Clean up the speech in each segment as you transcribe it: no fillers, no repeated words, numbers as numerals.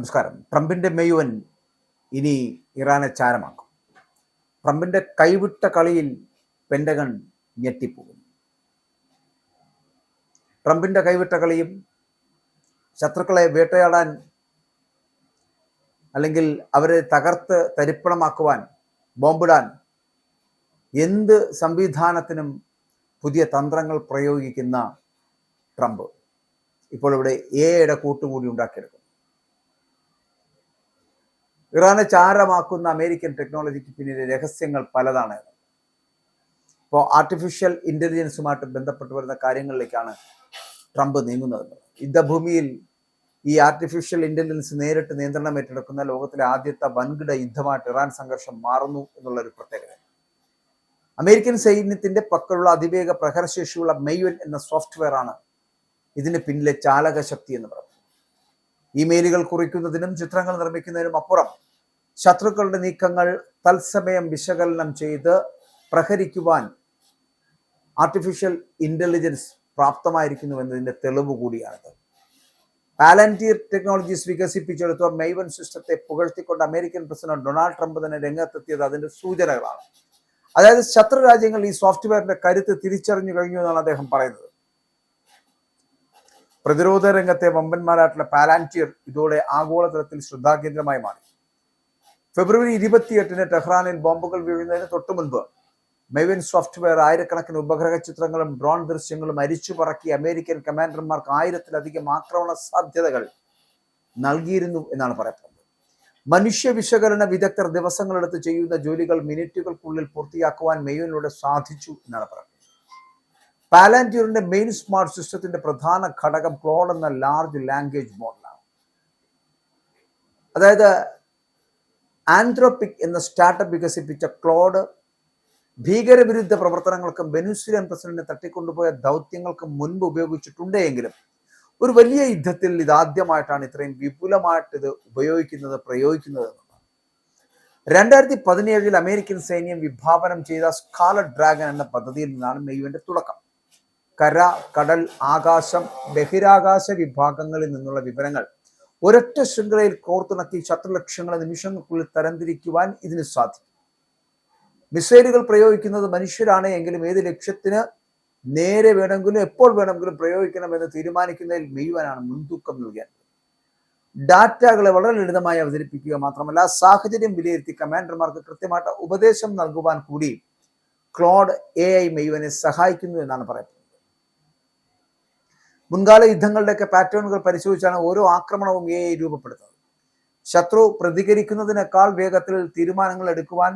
നമസ്കാരം. ട്രംപിന്റെ മെയ്വൻ ഇനി ഇറാനെ ചാരമാക്കും. ട്രംപിന്റെ കൈവിട്ട കളിയിൽ പെന്റഗൺ ഞെട്ടിപ്പോകുന്നു. ട്രംപിന്റെ കൈവിട്ട കളിയും ശത്രുക്കളെ വേട്ടയാടാൻ അല്ലെങ്കിൽ അവരെ തകർത്ത് തരിപ്പണമാക്കുവാൻ ബോംബിടാൻ എന്ത് സംവിധാനത്തിനും പുതിയ തന്ത്രങ്ങൾ പ്രയോഗിക്കുന്ന ട്രംപ് ഇപ്പോൾ ഇവിടെ എയുടെ കൂട്ടുകൂടി ഉണ്ടാക്കിയെടുക്കും. ഇറാനെ ചാരമാക്കുന്ന അമേരിക്കൻ ടെക്നോളജിക്ക് പിന്നിലെ രഹസ്യങ്ങൾ പലതാണ്. ഇപ്പോൾ ആർട്ടിഫിഷ്യൽ ഇന്റലിജൻസുമായിട്ട് ബന്ധപ്പെട്ട് വരുന്ന കാര്യങ്ങളിലേക്കാണ് ട്രംപ് നീങ്ങുന്നത്. യുദ്ധഭൂമിയിൽ ഈ ആർട്ടിഫിഷ്യൽ ഇന്റലിജൻസ് നേരിട്ട് നിയന്ത്രണം ഏറ്റെടുക്കുന്ന ലോകത്തിലെ ആദ്യത്തെ വൻകിട യുദ്ധമായിട്ട് ഇറാൻ സംഘർഷം മാറുന്നു എന്നുള്ളൊരു പ്രത്യേകത. അമേരിക്കൻ സൈന്യത്തിന്റെ പക്കലുള്ള അതിവേഗ പ്രഹരശേഷിയുള്ള മെയ്വൻ എന്ന സോഫ്റ്റ്വെയർ ആണ് ഇതിന് പിന്നിലെ ചാലക ശക്തി എന്ന് പറയുന്നത്. ഇമെയിലുകൾ കുറിക്കുന്നതിനും ചിത്രങ്ങൾ നിർമ്മിക്കുന്നതിനും അപ്പുറം ശത്രുക്കളുടെ നീക്കങ്ങൾ തത്സമയം വിശകലനം ചെയ്ത് പ്രഹരിക്കുവാൻ ആർട്ടിഫിഷ്യൽ ഇന്റലിജൻസ് പ്രാപ്തമായിരിക്കുന്നു എന്നതിന്റെ തെളിവ് കൂടിയാണിത്. പാലന്റിയർ ടെക്നോളജീസ് വികസിപ്പിച്ചെടുത്ത മെയ്വൻ സിസ്റ്റത്തെ പുകഴ്ത്തിക്കൊണ്ട് അമേരിക്കൻ പ്രസിഡന്റ് ഡൊണാൾഡ് ട്രംപ് തന്നെ രംഗത്തെത്തിയത് അതിന്റെ സൂചനകളാണ്. അതായത് ശത്രു രാജ്യങ്ങൾ ഈ സോഫ്റ്റ്വെയറിന്റെ കരുത്ത് തിരിച്ചറിഞ്ഞു കഴിഞ്ഞു എന്നാണ് അദ്ദേഹം പറയുന്നത്. പ്രതിരോധ രംഗത്തെ വമ്പന്മാരായിട്ടുള്ള പാലാന്റിയർ ഇതോടെ ആഗോളതലത്തിൽ ശ്രദ്ധാകേന്ദ്രമായി മാറി. ഫെബ്രുവരി 28-ന് ടെഹ്റാനിൽ ബോംബുകൾ വീഴുന്നതിന് തൊട്ടു മുൻപ് മെയ്വൻ സോഫ്റ്റ്വെയർ ആയിരക്കണക്കിന് ഉപഗ്രഹ ചിത്രങ്ങളും ഡ്രോൺ ദൃശ്യങ്ങളും അരിച്ചു പറക്കി അമേരിക്കൻ കമാൻഡർമാർക്ക് 1000-ലധികം ആക്രമണ സാധ്യതകൾ നൽകിയിരുന്നു എന്നാണ് പറയപ്പെടുന്നത്. മനുഷ്യ വിശകലന വിദഗ്ധർ ദിവസങ്ങളെടുത്ത് ചെയ്യുന്ന ജോലികൾ മിനിറ്റുകൾക്കുള്ളിൽ പൂർത്തിയാക്കുവാൻ മെയ്വനിലൂടെ സാധിച്ചു എന്നാണ് പറയുന്നത്. പാലാന്റിയറിന്റെ മെയിൻ സ്മാർട്ട് സിസ്റ്റത്തിന്റെ പ്രധാന ഘടകം ക്ലോഡ് എന്ന ലാർജ് ലാംഗ്വേജ് മോഡലാണ്. അതായത് ആന്ത്രോപിക് എന്ന സ്റ്റാർട്ടപ്പ് വികസിപ്പിച്ച ക്ലോഡ് ഭീകരവിരുദ്ധ പ്രവർത്തനങ്ങൾക്കും വെനസ്വേലിയൻ പ്രസിഡന്റിനെ തട്ടിക്കൊണ്ടുപോയ ദൗത്യങ്ങൾക്കും മുൻപ് ഉപയോഗിച്ചിട്ടുണ്ടെങ്കിലും ഒരു വലിയ യുദ്ധത്തിൽ ഇതാദ്യമായിട്ടാണ് ഇത്രയും വിപുലമായിട്ട് ഇത് പ്രയോഗിക്കുന്നത് എന്നതാണ്. 2017 അമേരിക്കൻ സൈന്യം വിഭാവനം ചെയ്ത സ്കാർലറ്റ് ഡ്രാഗൺ എന്ന പദ്ധതിയിൽ നിന്നാണ് മെയ്വന്റെ തുടക്കം. കര, കടൽ, ആകാശം, ബഹിരാകാശ വിഭാഗങ്ങളിൽ നിന്നുള്ള വിവരങ്ങൾ ഒരൊറ്റ ശൃംഖലയിൽ കോർത്തിണക്കി ശത്രുലക്ഷ്യങ്ങളെ നിമിഷങ്ങൾക്കുള്ളിൽ തരംതിരിക്കുവാൻ ഇതിന് സാധിക്കും. മിസൈലുകൾ പ്രയോഗിക്കുന്നത് മനുഷ്യരാണ് എങ്കിലും ഏത് ലക്ഷ്യത്തിന് നേരെ വേണമെങ്കിലും എപ്പോൾ വേണമെങ്കിലും പ്രയോഗിക്കണമെന്ന് തീരുമാനിക്കുന്നതിൽ മെയ്വനാണ് മുൻതൂക്കം നൽകിയത്. ഡാറ്റകളെ വളരെ ലളിതമായി അവതരിപ്പിക്കുക മാത്രമല്ല സാഹചര്യം വിലയിരുത്തി കമാൻഡർമാർക്ക് കൃത്യമായിട്ട് ഉപദേശം നൽകുവാൻ കൂടി ക്ലോഡ് AI മെയ്വനെ സഹായിക്കുന്നു എന്നാണ് പറയുന്നത്. മുൻകാല യുദ്ധങ്ങളുടെയൊക്കെ പാറ്റേണുകൾ പരിശോധിച്ചാണ് ഓരോ ആക്രമണവും AI രൂപപ്പെടുത്തുന്നത്. ശത്രു പ്രതികരിക്കുന്നതിനേക്കാൾ വേഗത്തിൽ തീരുമാനങ്ങൾ എടുക്കുവാൻ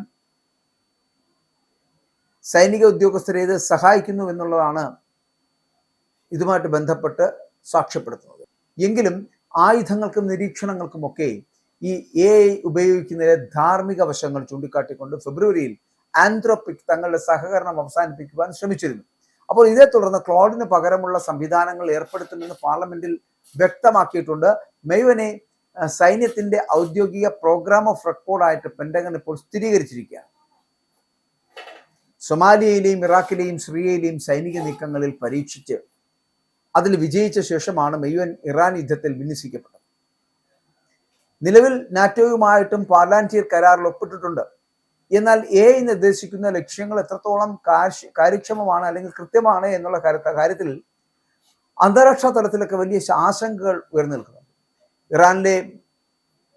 സൈനിക ഉദ്യോഗസ്ഥരെ ഇത് സഹായിക്കുന്നു എന്നുള്ളതാണ് ഇതുമായിട്ട് ബന്ധപ്പെട്ട് സാക്ഷ്യപ്പെടുത്തുന്നത്. എങ്കിലും ആയുധങ്ങൾക്കും നിരീക്ഷണങ്ങൾക്കുമൊക്കെ ഈ AI ഉപയോഗിക്കുന്നതിലെ ധാർമ്മിക വശങ്ങൾ ചൂണ്ടിക്കാട്ടിക്കൊണ്ട് ഫെബ്രുവരിയിൽ ആന്ത്രോപിക് തങ്ങളുടെ സഹകരണം അവസാനിപ്പിക്കുവാൻ ശ്രമിച്ചിരുന്നു. അപ്പോൾ ഇതേ തുടർന്ന് ക്ലോഡിന് പകരമുള്ള സംവിധാനങ്ങൾ ഏർപ്പെടുത്തുമെന്ന് പാർലമെന്റിൽ വ്യക്തമാക്കിയിട്ടുണ്ട്. മെയ്വനെ സൈന്യത്തിന്റെ ഔദ്യോഗിക പ്രോഗ്രാം ഓഫ് റെക്കോർഡായിട്ട് പെന്റഗൺ ഇപ്പോൾ സ്ഥിരീകരിച്ചിരിക്കുകയാണ്. സൊമാലിയയിലെയും ഇറാഖിലെയും സിറിയയിലെയും സൈനിക നീക്കങ്ങളിൽ പരീക്ഷിച്ച് അതിൽ വിജയിച്ച ശേഷമാണ് മെയ്വൻ ഇറാൻ യുദ്ധത്തിൽ വിന്യസിക്കപ്പെട്ടത്. നിലവിൽ നാറ്റോയുമായിട്ടും പാർലാന്റിയർ കരാറിൽ ഒപ്പിട്ടിട്ടുണ്ട്. എന്നാൽ AI നിർദ്ദേശിക്കുന്ന ലക്ഷ്യങ്ങൾ എത്രത്തോളം കാര്യക്ഷമമാണ് അല്ലെങ്കിൽ കൃത്യമാണ് എന്നുള്ള കാര്യത്തിൽ അന്താരാഷ്ട്ര തലത്തിലൊക്കെ വലിയ ആശങ്കകൾ ഉയർന്നു നിൽക്കുന്നുണ്ട്. ഇറാനിലെ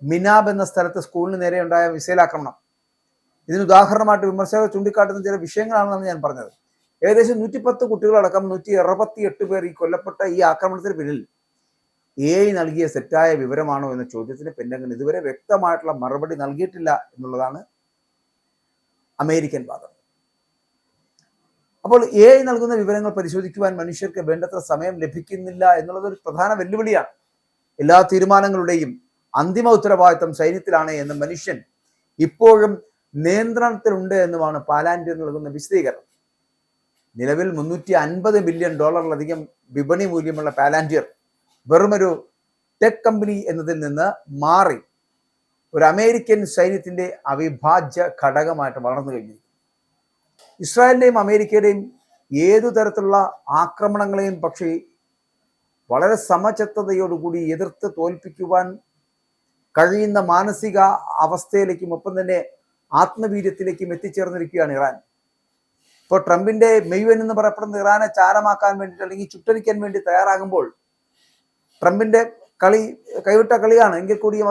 മിനാബ് എന്ന സ്ഥലത്ത് സ്കൂളിന് നേരെ ഉണ്ടായ മിസൈൽ ആക്രമണം ഇതിന് ഉദാഹരണമായിട്ട് വിമർശകർ ചൂണ്ടിക്കാട്ടുന്ന ചില വിഷയങ്ങളാണെന്നാണ് ഞാൻ പറഞ്ഞത്. ഏകദേശം 110 കുട്ടികളടക്കം 168 പേർ ഈ കൊല്ലപ്പെട്ട ഈ ആക്രമണത്തിന് പിന്നിൽ AI നൽകിയ തെറ്റായ വിവരമാണോ എന്ന ചോദ്യത്തിന് പെന്റഗൺ ഇതുവരെ വ്യക്തമായിട്ടുള്ള മറുപടി നൽകിയിട്ടില്ല എന്നുള്ളതാണ് അമേരിക്കൻ വാദം. അപ്പോൾ AI നൽകുന്ന വിവരങ്ങൾ പരിശോധിക്കുവാൻ മനുഷ്യർക്ക് വേണ്ടത്ര സമയം ലഭിക്കുന്നില്ല എന്നുള്ളത് ഒരു പ്രധാന വെല്ലുവിളിയാണ്. എല്ലാ തീരുമാനങ്ങളുടെയും അന്തിമ ഉത്തരവാദിത്തം സൈന്യത്തിലാണ് എന്ന് മനുഷ്യൻ ഇപ്പോഴും നിയന്ത്രണത്തിലുണ്ട് എന്നുമാണ് പാലാന്റിയർ നൽകുന്ന വിശദീകരണം. നിലവിൽ $350 ബില്യൺ വിപണി മൂല്യമുള്ള പാലാന്റിയർ വെറുമൊരു ടെക് കമ്പനി എന്നതിൽ നിന്ന് മാറി ഒരു അമേരിക്കൻ സൈന്യത്തിന്റെ അവിഭാജ്യ ഘടകമായിട്ട് വളർന്നു കഴിഞ്ഞിരിക്കുന്നു. ഇസ്രായേലിന്റെയും അമേരിക്കയുടെയും ഏതു തരത്തിലുള്ള ആക്രമണങ്ങളെയും പക്ഷേ വളരെ സമചിത്തതയോടുകൂടി എതിർത്ത് തോൽപ്പിക്കുവാൻ കഴിയുന്ന മാനസിക അവസ്ഥയിലേക്കും ഒപ്പം തന്നെ ആത്മവീര്യത്തിലേക്കും എത്തിച്ചേർന്നിരിക്കുകയാണ് ഇറാൻ. ഇപ്പോൾ ട്രംപിന്റെ മെയ്വൻ എന്ന് പറയപ്പെടുന്ന ഇറാനെ ചാരമാക്കാൻ വേണ്ടിയിട്ട് അല്ലെങ്കിൽ ചുട്ടരിക്കാൻ വേണ്ടി തയ്യാറാകുമ്പോൾ ട്രംപിന്റെ കളി കൈവിട്ട കളിയാണ് എങ്കിൽ കൂടിയും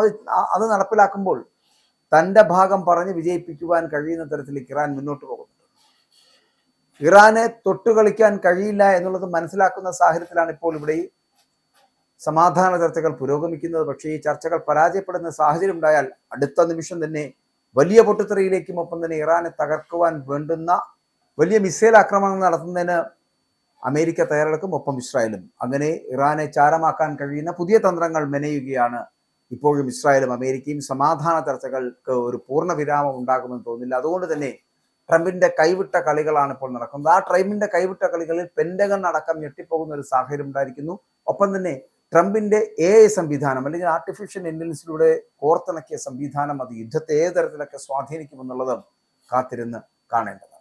അത് നടപ്പിലാക്കുമ്പോൾ തൻ്റെ ഭാഗം പറഞ്ഞ് വിജയിപ്പിക്കുവാൻ കഴിയുന്ന തരത്തിലേക്ക് ഇറാൻ മുന്നോട്ട് പോകുന്നുണ്ട്. ഇറാനെ തൊട്ടുകളിക്കാൻ കഴിയില്ല എന്നുള്ളത് മനസ്സിലാക്കുന്ന സാഹചര്യത്തിലാണ് ഇപ്പോൾ ഇവിടെ സമാധാന ചർച്ചകൾ പുരോഗമിക്കുന്നത്. പക്ഷേ ഈ ചർച്ചകൾ പരാജയപ്പെടുന്ന സാഹചര്യം ഉണ്ടായാൽ അടുത്ത നിമിഷം തന്നെ വലിയ പൊട്ടിത്തെറിയിലേക്കും ഒപ്പം തന്നെ ഇറാനെ തകർക്കുവാൻ വേണ്ടുന്ന വലിയ മിസൈൽ ആക്രമണങ്ങൾ നടത്തുന്നതിന് അമേരിക്ക തയ്യാറെടുക്കും, ഒപ്പം ഇസ്രായേലും. അങ്ങനെ ഇറാനെ ചാരമാക്കാൻ കഴിയുന്ന പുതിയ തന്ത്രങ്ങൾ മെനയുകയാണ് ഇപ്പോഴും ഇസ്രായേലും അമേരിക്കയും. സമാധാന ചർച്ചകൾക്ക് ഒരു പൂർണ്ണ വിരാമം ഉണ്ടാകുമെന്ന് തോന്നുന്നില്ല. അതുകൊണ്ട് തന്നെ ട്രംപിന്റെ കൈവിട്ട കളികളാണ് ഇപ്പോൾ നടക്കുന്നത്. ആ ട്രംപിന്റെ കൈവിട്ട കളികളിൽ പെന്റഗൺ അടക്കം ഞെട്ടിപ്പോകുന്ന ഒരു സാഹചര്യം ഉണ്ടായിരിക്കുന്നു. ഒപ്പം തന്നെ ട്രംപിന്റെ AI സംവിധാനം അല്ലെങ്കിൽ ആർട്ടിഫിഷ്യൽ ഇന്റലിജൻസിലൂടെ കോർത്തിണക്കിയ സംവിധാനം അത് യുദ്ധത്തെ ഏത് തരത്തിലൊക്കെ സ്വാധീനിക്കുമെന്നുള്ളതും കാത്തിരുന്ന് കാണേണ്ടത്.